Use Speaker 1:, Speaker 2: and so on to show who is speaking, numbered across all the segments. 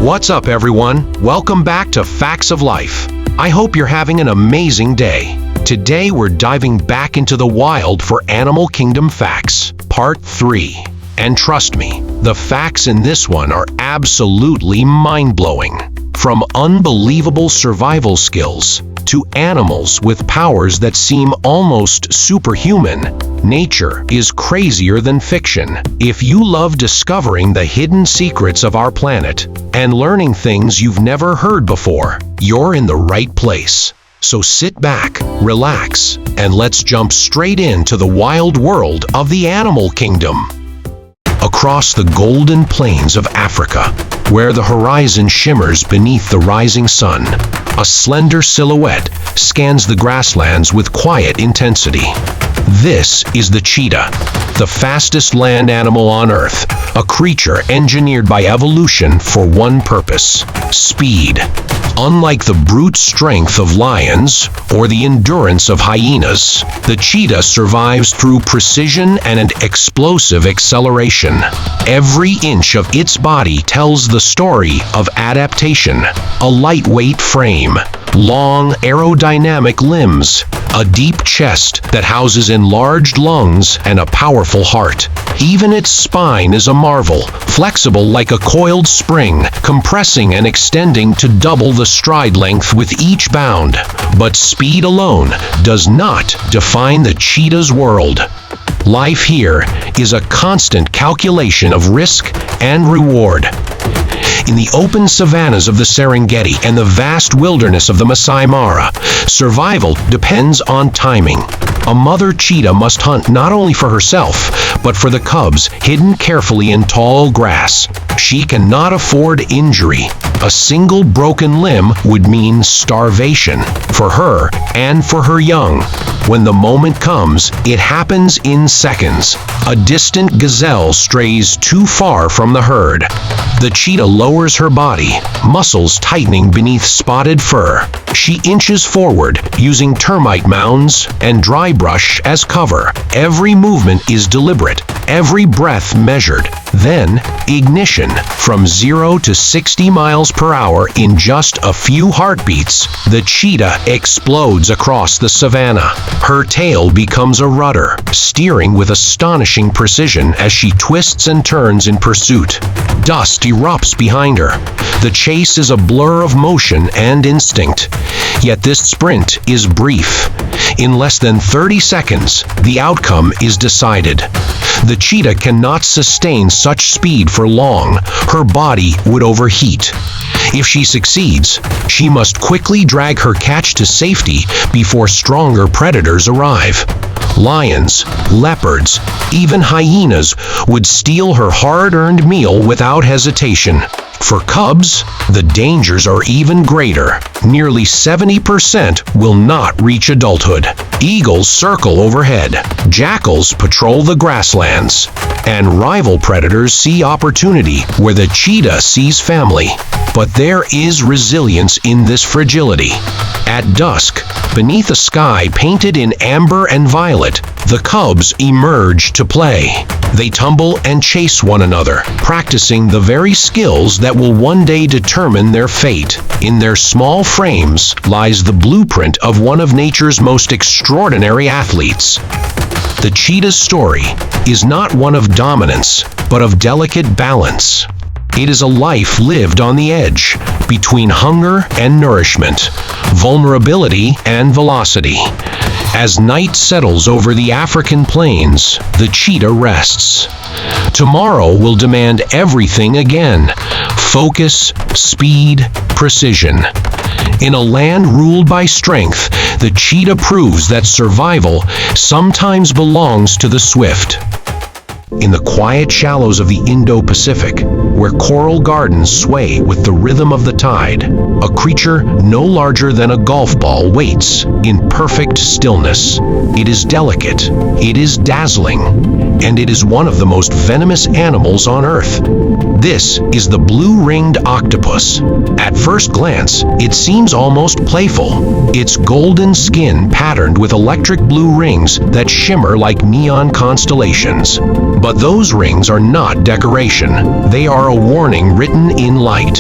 Speaker 1: What's up, everyone? Welcome back to Facts of Life. I hope you're having an amazing day. Today, we're diving back into the wild for Animal Kingdom Facts, Part 3. And trust me, the facts in this one are absolutely mind-blowing. From unbelievable survival skills to animals with powers that seem almost superhuman, nature is crazier than fiction. If you love discovering the hidden secrets of our planet and learning things you've never heard before, you're in the right place. So sit back, relax, and let's jump straight into the wild world of the animal kingdom. Across the golden plains of Africa, where the horizon shimmers beneath the rising sun, a slender silhouette scans the grasslands with quiet intensity. This is the cheetah, the fastest land animal on Earth, a creature engineered by evolution for one purpose: speed. Unlike the brute strength of lions or the endurance of hyenas, the cheetah survives through precision and an explosive acceleration. Every inch of its body tells the story of adaptation: a lightweight frame, long aerodynamic limbs, a deep chest that houses enlarged lungs, and a powerful heart. Even its spine is a marvel, flexible like a coiled spring, compressing and extending to double the stride length with each bound. But speed alone does not define the cheetah's world. Life here is a constant calculation of risk and reward. In the open savannas of the Serengeti and the vast wilderness of the Masai Mara, survival depends on timing. A mother cheetah must hunt not only for herself, but for the cubs hidden carefully in tall grass. She cannot afford injury. A single broken limb would mean starvation for her and for her young. When the moment comes, it happens in seconds. A distant gazelle strays too far from the herd. The cheetah lowers her body, muscles tightening beneath spotted fur. She inches forward, using termite mounds and dry brush as cover. Every movement is deliberate, every breath measured. Then, ignition. From 0 to 60 miles per hour in just a few heartbeats, the cheetah explodes across the savanna. Her tail becomes a rudder, steering with astonishing precision as she twists and turns in pursuit. Dust erupts behind her. The chase is a blur of motion and instinct. Yet this sprint is brief. In less than 30 seconds, the outcome is decided. The cheetah cannot sustain such speed for long. Her body would overheat. If she succeeds, she must quickly drag her catch to safety before stronger predators arrive. Lions, leopards, even hyenas would steal her hard-earned meal without hesitation. For cubs, the dangers are even greater. Nearly 70% will not reach adulthood. Eagles circle overhead, jackals patrol the grasslands, and rival predators see opportunity where the cheetah sees family. But there is resilience in this fragility. At dusk, beneath a sky painted in amber and violet, the cubs emerge to play. They tumble and chase one another, practicing the very skills that will one day determine their fate. In their small frames lies the blueprint of one of nature's most extraordinary athletes. The cheetah's story is not one of dominance, but of delicate balance. It is a life lived on the edge, between hunger and nourishment, vulnerability and velocity. As night settles over the African plains, the cheetah rests. Tomorrow will demand everything again: focus, speed, precision. In a land ruled by strength, the cheetah proves that survival sometimes belongs to the swift. In the quiet shallows of the Indo-Pacific, where coral gardens sway with the rhythm of the tide, a creature no larger than a golf ball waits in perfect stillness. It is delicate, it is dazzling, and it is one of the most venomous animals on Earth. This is the blue-ringed octopus. At first glance, it seems almost playful, its golden skin patterned with electric blue rings that shimmer like neon constellations. But those rings are not decoration. They are a warning written in light.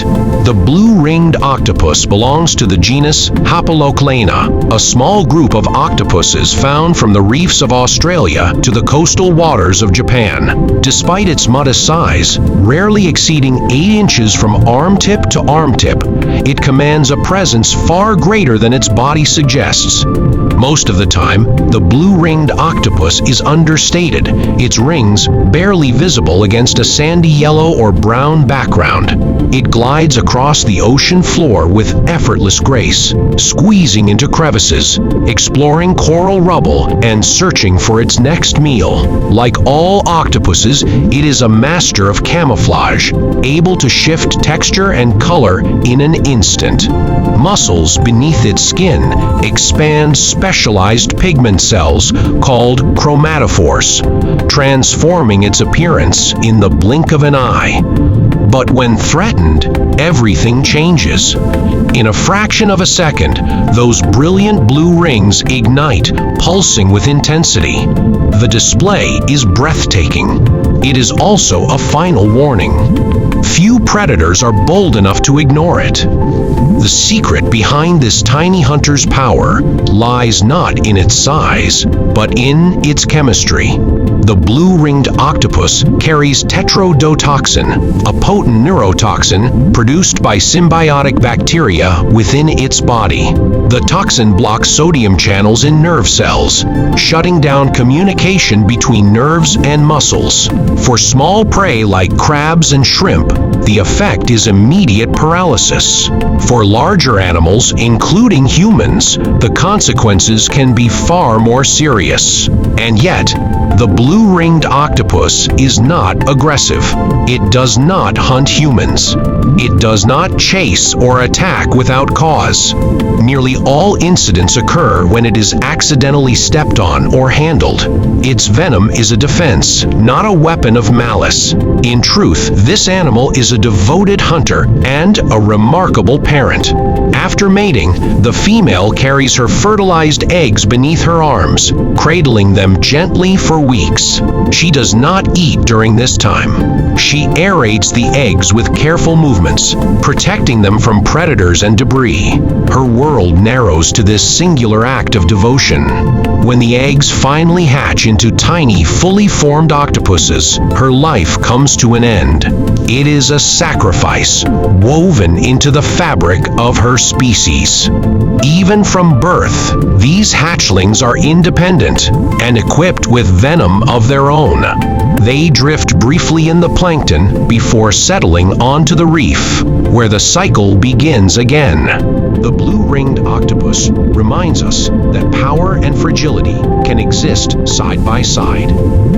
Speaker 1: The blue-ringed octopus belongs to the genus Hapaloclaena, a small group of octopuses found from the reefs of Australia to the coastal waters of Japan. Despite its modest size, rarely exceeding 8 inches from arm tip to arm tip, it commands a presence far greater than its body suggests. Most of the time, the blue-ringed octopus is understated, its rings barely visible against a sandy yellow or brown background. It glides across the ocean floor with effortless grace, squeezing into crevices, exploring coral rubble, and searching for its next meal. Like all octopuses, it is a master of camouflage, able to shift texture and color in an instant. Muscles beneath its skin expand specialized pigment cells called chromatophores, transforming its appearance in the blink of an eye. But when threatened, everything changes. In a fraction of a second, those brilliant blue rings ignite, pulsing with intensity. The display is breathtaking. It is also a final warning. Few predators are bold enough to ignore it. The secret behind this tiny hunter's power lies not in its size, but in its chemistry. The blue-ringed octopus carries tetrodotoxin, a potent neurotoxin produced by symbiotic bacteria within its body. The toxin blocks sodium channels in nerve cells, shutting down communication between nerves and muscles. For small prey like crabs and shrimp, the effect is immediate paralysis. For larger animals, including humans, the consequences can be far more serious. And yet, the blue-ringed octopus is not aggressive. It does not hunt humans. It does not chase or attack without cause. Nearly all incidents occur when it is accidentally stepped on or handled. Its venom is a defense, not a weapon of malice. In truth, this animal is a devoted hunter and a remarkable parent. After mating, the female carries her fertilized eggs beneath her arms, cradling them gently for weeks. She does not eat during this time. She aerates the eggs with careful movements, protecting them from predators and debris. Her world narrows to this singular act of devotion. When the eggs finally hatch into tiny, fully formed octopuses, her life comes to an end. It is a sacrifice woven into the fabric of her species. Even from birth, these hatchlings are independent and equipped with venom of their own. They drift briefly in the plankton before settling onto the reef, where the cycle begins again. The blue-ringed octopus reminds us that power and fragility can exist side by side.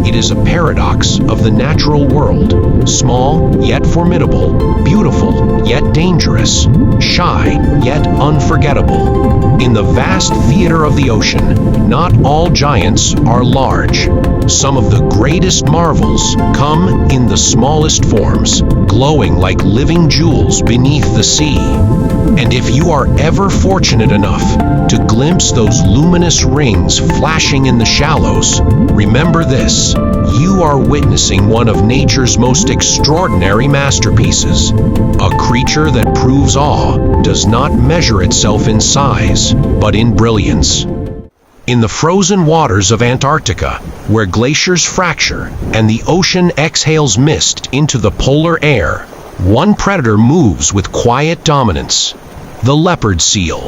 Speaker 1: It is a paradox of the natural world: small yet formidable, beautiful yet dangerous, shy yet unforgettable. In the vast theater of the ocean, not all giants are large. Some of the greatest marvels come in the smallest forms, glowing like living jewels beneath the sea. And if you are ever fortunate enough to glimpse those luminous rings flashing in the shallows, remember this: you are witnessing one of nature's most extraordinary masterpieces. A creature that proves awe does not measure itself in size, but in brilliance. In the frozen waters of Antarctica, where glaciers fracture and the ocean exhales mist into the polar air, one predator moves with quiet dominance: the leopard seal.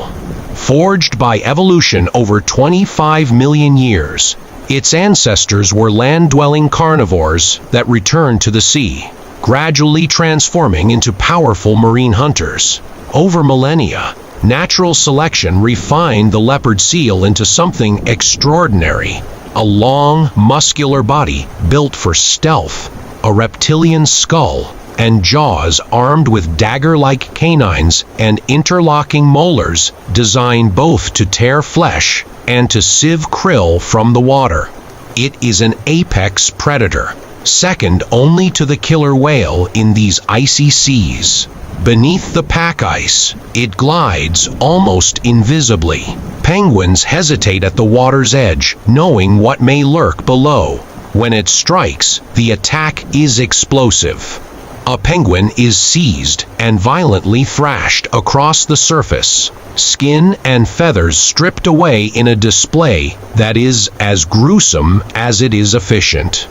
Speaker 1: Forged by evolution over 25 million years, its ancestors were land-dwelling carnivores that returned to the sea, gradually transforming into powerful marine hunters. Over millennia, natural selection refined the leopard seal into something extraordinary: a long, muscular body built for stealth, a reptilian skull, and jaws armed with dagger-like canines and interlocking molars designed both to tear flesh and to sieve krill from the water. It is an apex predator, second only to the killer whale in these icy seas. Beneath the pack ice, it glides almost invisibly. Penguins hesitate at the water's edge, knowing what may lurk below. When it strikes, the attack is explosive. A penguin is seized and violently thrashed across the surface, skin and feathers stripped away in a display that is as gruesome as it is efficient.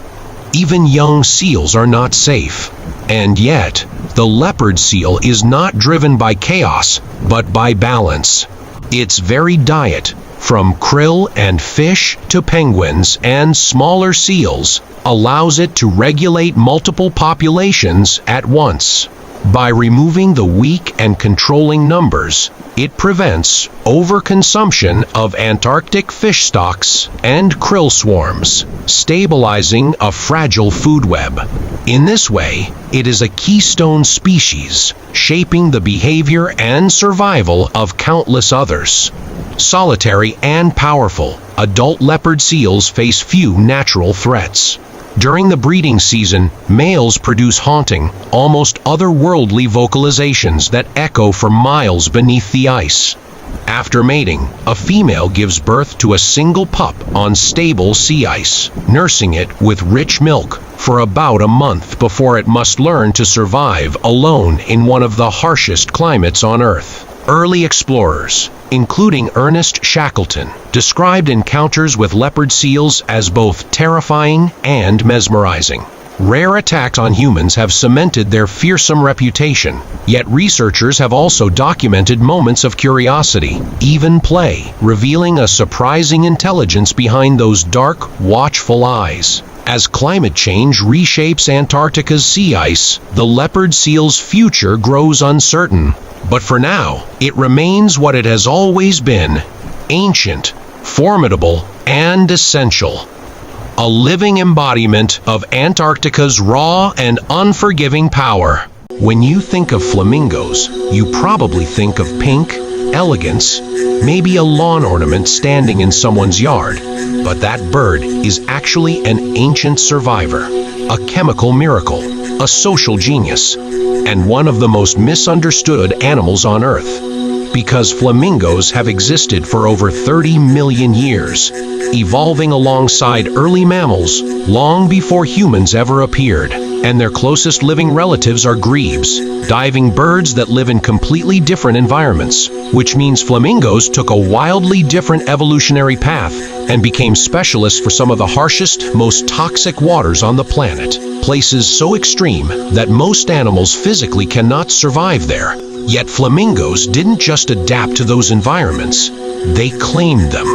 Speaker 1: Even young seals are not safe. And yet, the leopard seal is not driven by chaos, but by balance. Its very diet, from krill and fish to penguins and smaller seals, allows it to regulate multiple populations at once. By removing the weak and controlling numbers, it prevents overconsumption of Antarctic fish stocks and krill swarms, stabilizing a fragile food web. In this way, it is a keystone species, shaping the behavior and survival of countless others. Solitary and powerful, adult leopard seals face few natural threats. During the breeding season, males produce haunting, almost otherworldly vocalizations that echo for miles beneath the ice. After mating, a female gives birth to a single pup on stable sea ice, nursing it with rich milk for about a month before it must learn to survive alone in one of the harshest climates on Earth. Early explorers, including Ernest Shackleton, described encounters with leopard seals as both terrifying and mesmerizing. Rare attacks on humans have cemented their fearsome reputation, yet researchers have also documented moments of curiosity, even play, revealing a surprising intelligence behind those dark, watchful eyes. As climate change reshapes Antarctica's sea ice, the leopard seal's future grows uncertain. But for now, it remains what it has always been: ancient, formidable, and essential. A living embodiment of Antarctica's raw and unforgiving power. When you think of flamingos, you probably think of pink, elegance, maybe a lawn ornament standing in someone's yard. But that bird is actually an ancient survivor, a chemical miracle, a social genius, and one of the most misunderstood animals on Earth. Because flamingos have existed for over 30 million years, evolving alongside early mammals long before humans ever appeared. And their closest living relatives are grebes, diving birds that live in completely different environments, which means flamingos took a wildly different evolutionary path and became specialists for some of the harshest, most toxic waters on the planet, places so extreme that most animals physically cannot survive there. Yet flamingos didn't just adapt to those environments, they claimed them.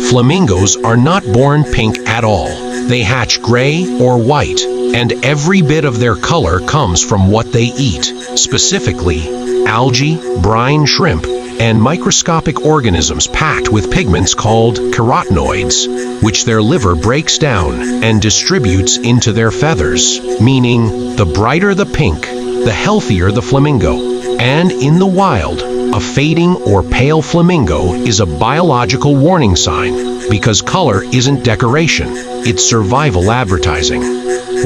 Speaker 1: Flamingos are not born pink at all. They hatch gray or white, and every bit of their color comes from what they eat, specifically algae, brine shrimp, and microscopic organisms packed with pigments called carotenoids, which their liver breaks down and distributes into their feathers, meaning the brighter the pink, the healthier the flamingo. And in the wild, a fading or pale flamingo is a biological warning sign, because color isn't decoration, it's survival advertising.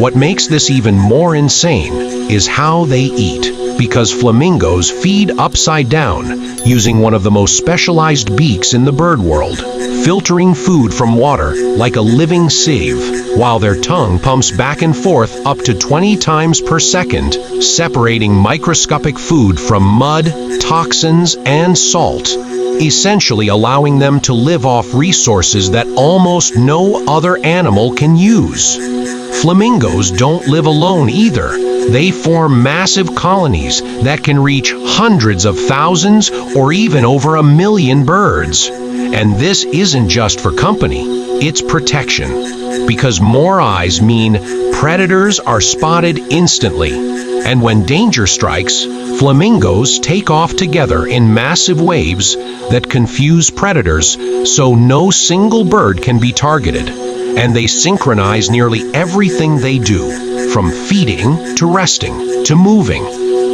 Speaker 1: What makes this even more insane is how they eat, because flamingos feed upside down, using one of the most specialized beaks in the bird world, filtering food from water like a living sieve, while their tongue pumps back and forth up to 20 times per second, separating microscopic food from mud, toxins, and salt, essentially allowing them to live off resources that almost no other animal can use. Flamingos don't live alone either. They form massive colonies that can reach hundreds of thousands or even over 1 million birds. And this isn't just for company, it's protection. Because more eyes mean predators are spotted instantly. And when danger strikes, flamingos take off together in massive waves that confuse predators, so no single bird can be targeted. And they synchronize nearly everything they do, from feeding to resting to moving,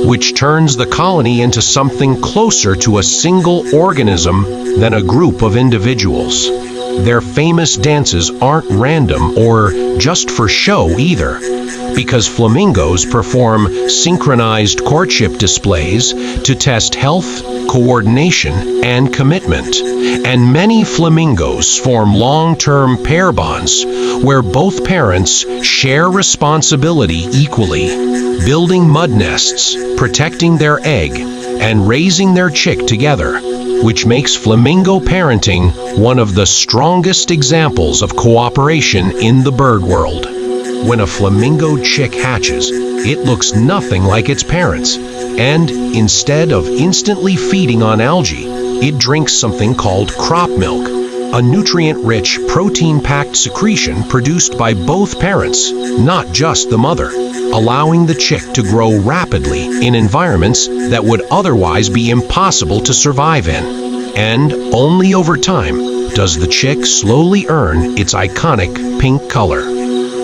Speaker 1: which turns the colony into something closer to a single organism than a group of individuals. Their famous dances aren't random or just for show either, because flamingos perform synchronized courtship displays to test health, coordination, and commitment. And many flamingos form long-term pair bonds where both parents share responsibility equally, building mud nests, protecting their egg, and raising their chick together, which makes flamingo parenting one of the strongest examples of cooperation in the bird world. When a flamingo chick hatches, it looks nothing like its parents, and instead of instantly feeding on algae, it drinks something called crop milk, a nutrient-rich, protein-packed secretion produced by both parents, not just the mother, allowing the chick to grow rapidly in environments that would otherwise be impossible to survive in. And only over time does the chick slowly earn its iconic pink color.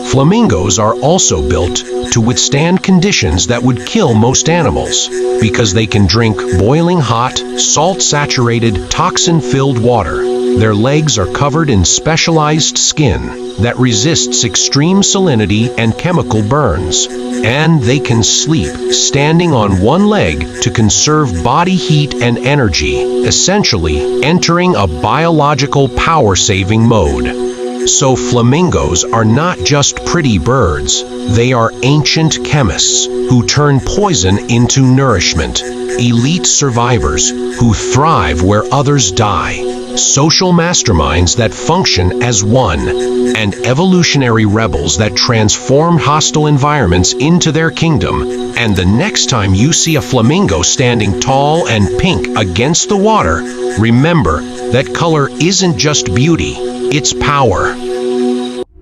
Speaker 1: Flamingos are also built to withstand conditions that would kill most animals, because they can drink boiling hot, salt-saturated, toxin-filled water. Their legs are covered in specialized skin that resists extreme salinity and chemical burns, and they can sleep standing on one leg to conserve body heat and energy, essentially entering a biological power-saving mode. So flamingos are not just pretty birds, they are ancient chemists who turn poison into nourishment, elite survivors who thrive where others die, social masterminds that function as one, and evolutionary rebels that transform hostile environments into their kingdom. And the next time you see a flamingo standing tall and pink against the water, remember that color isn't just beauty, it's power.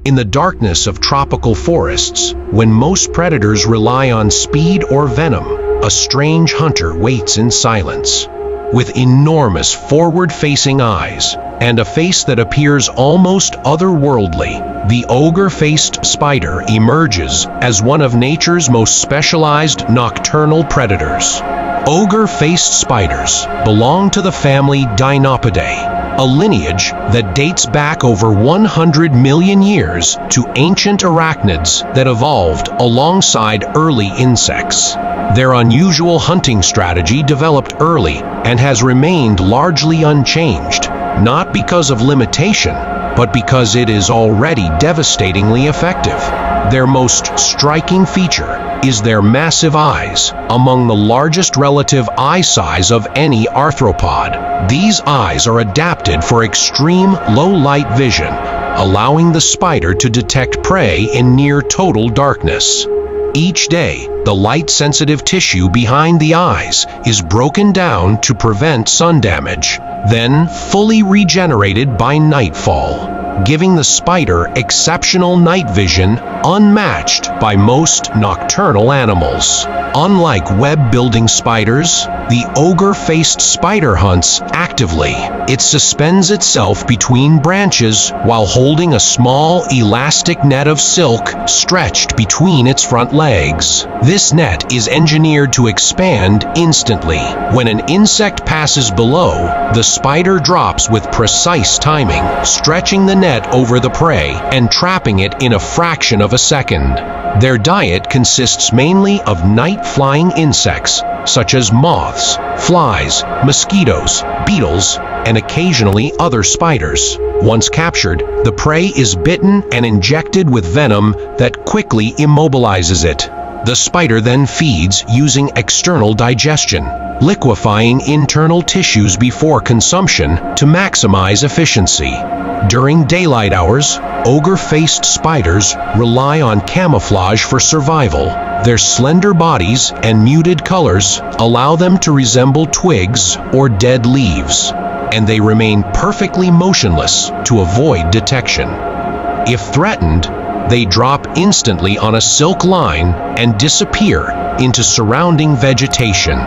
Speaker 1: In the darkness of tropical forests, when most predators rely on speed or venom, a strange hunter waits in silence. With enormous forward-facing eyes and a face that appears almost otherworldly, the ogre-faced spider emerges as one of nature's most specialized nocturnal predators. Ogre-faced spiders belong to the family Dinopidae, a lineage that dates back over 100 million years to ancient arachnids that evolved alongside early insects. Their unusual hunting strategy developed early and has remained largely unchanged, not because of limitation, but because it is already devastatingly effective. Their most striking feature is their massive eyes, among the largest relative eye size of any arthropod. These eyes are adapted for extreme low-light vision, allowing the spider to detect prey in near total darkness. Each day, the light-sensitive tissue behind the eyes is broken down to prevent sun damage, then fully regenerated by nightfall, giving the spider exceptional night vision unmatched by most nocturnal animals. Unlike web-building spiders, the ogre-faced spider hunts actively. It suspends itself between branches while holding a small, elastic net of silk stretched between its front legs. This net is engineered to expand instantly. When an insect passes below, the spider drops with precise timing, stretching the net over the prey and trapping it in a fraction of a second. Their diet consists mainly of night-flying insects, such as moths, flies, mosquitoes, beetles, and occasionally other spiders. Once captured, the prey is bitten and injected with venom that quickly immobilizes it. The spider then feeds using external digestion, liquefying internal tissues before consumption to maximize efficiency. During daylight hours, ogre-faced spiders rely on camouflage for survival. Their slender bodies and muted colors allow them to resemble twigs or dead leaves, and they remain perfectly motionless to avoid detection. If threatened, they drop instantly on a silk line and disappear into surrounding vegetation.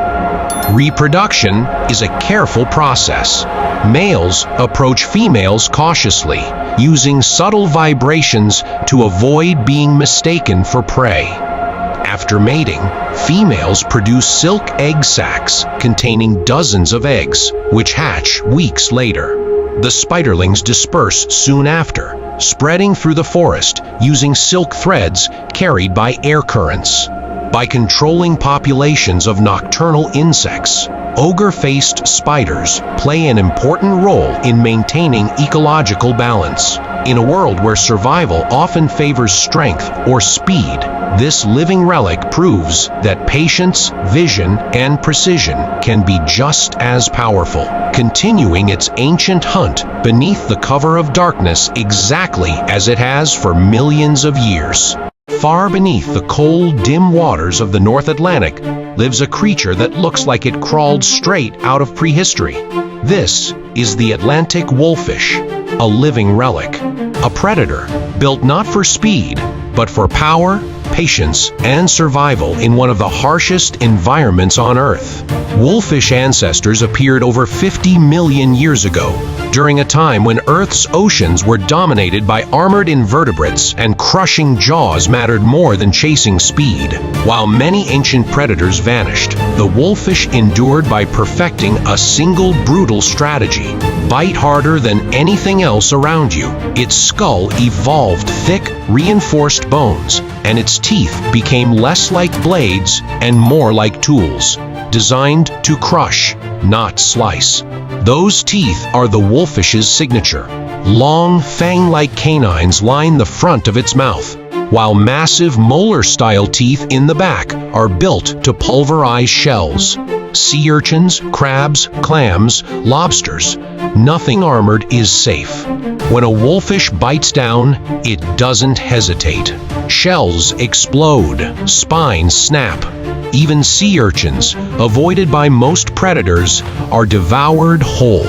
Speaker 1: Reproduction is a careful process. Males approach females cautiously, using subtle vibrations to avoid being mistaken for prey. After mating, females produce silk egg sacs containing dozens of eggs, which hatch weeks later. The spiderlings disperse soon after, spreading through the forest using silk threads carried by air currents. By controlling populations of nocturnal insects, ogre-faced spiders play an important role in maintaining ecological balance. In a world where survival often favors strength or speed, this living relic proves that patience, vision, and precision can be just as powerful, continuing its ancient hunt beneath the cover of darkness exactly as it has for millions of years. Far beneath the cold, dim waters of the North Atlantic lives a creature that looks like it crawled straight out of prehistory. This is the Atlantic wolffish, a living relic, a predator built not for speed, but for power, patience, and survival in one of the harshest environments on Earth. Wolffish ancestors appeared over 50 million years ago, during a time when Earth's oceans were dominated by armored invertebrates and crushing jaws mattered more than chasing speed. While many ancient predators vanished, the wolffish endured by perfecting a single brutal strategy: bite harder than anything else around you. Its skull evolved thick, reinforced bones, and its teeth became less like blades and more like tools, designed to crush, not slice. Those teeth are the wolffish's signature. Long, fang-like canines line the front of its mouth, while massive molar-style teeth in the back are built to pulverize shells. Sea urchins, crabs, clams, lobsters, nothing armored is safe. When a wolffish bites down, it doesn't hesitate. Shells explode, spines snap. Even sea urchins, avoided by most predators, are devoured whole.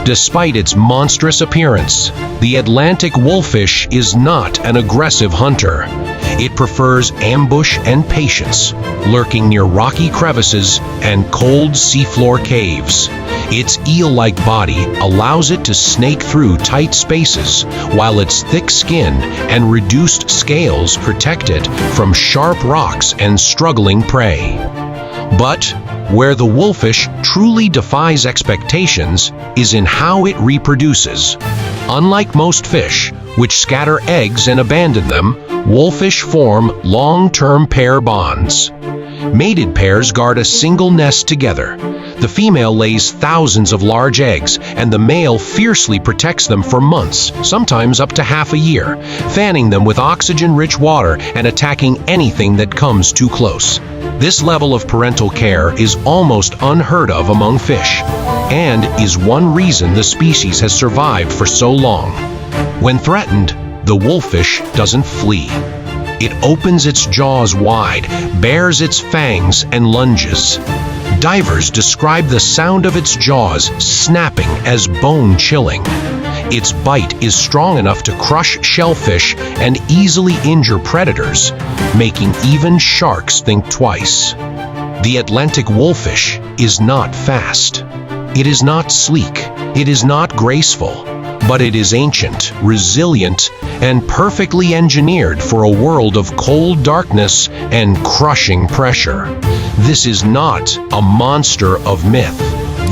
Speaker 1: Despite its monstrous appearance, the Atlantic wolffish is not an aggressive hunter. It prefers ambush and patience, lurking near rocky crevices and cold seafloor caves. Its eel-like body allows it to snake through tight spaces, while its thick skin and reduced scales protect it from sharp rocks and struggling prey. But where the wolffish truly defies expectations is in how it reproduces. Unlike most fish, which scatter eggs and abandon them, wolffish form long-term pair bonds. Mated pairs guard a single nest together. The female lays thousands of large eggs, and the male fiercely protects them for months, sometimes up to half a year, fanning them with oxygen-rich water and attacking anything that comes too close. This level of parental care is almost unheard of among fish, and is one reason the species has survived for so long. When threatened, the wolffish doesn't flee. It opens its jaws wide, bares its fangs, and lunges. Divers describe the sound of its jaws snapping as bone-chilling. Its bite is strong enough to crush shellfish and easily injure predators, making even sharks think twice. The Atlantic wolffish is not fast. It is not sleek. It is not graceful. But it is ancient, resilient, and perfectly engineered for a world of cold darkness and crushing pressure. This is not a monster of myth.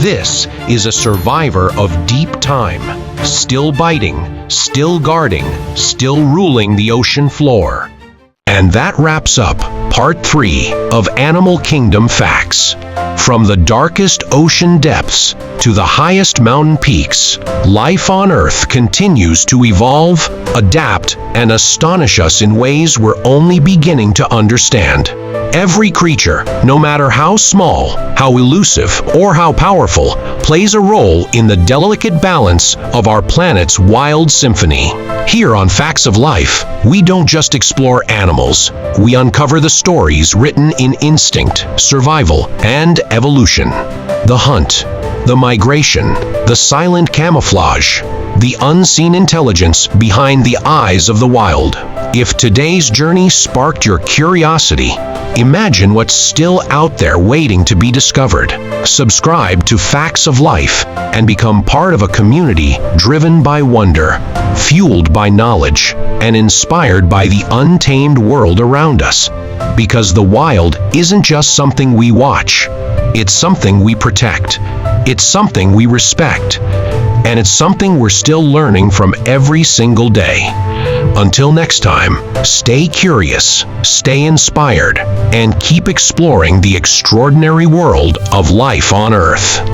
Speaker 1: This is a survivor of deep time, still biting, still guarding, still ruling the ocean floor. And that wraps up Part 3 of Animal Kingdom Facts. From the darkest ocean depths to the highest mountain peaks, life on Earth continues to evolve, adapt, and astonish us in ways we're only beginning to understand. Every creature, no matter how small, how elusive, or how powerful, plays a role in the delicate balance of our planet's wild symphony. Here on Facts of Life, we don't just explore animals, we uncover the stories written in instinct, survival, and evolution. The hunt, the migration, the silent camouflage, the unseen intelligence behind the eyes of the wild. If today's journey sparked your curiosity, imagine what's still out there waiting to be discovered. Subscribe to Facts of Life and become part of a community driven by wonder, fueled by knowledge, and inspired by the untamed world around us. Because the wild isn't just something we watch, it's something we protect. It's something we respect. and it's something we're still learning from every single day. Until next time, stay curious, stay inspired, and keep exploring the extraordinary world of life on Earth.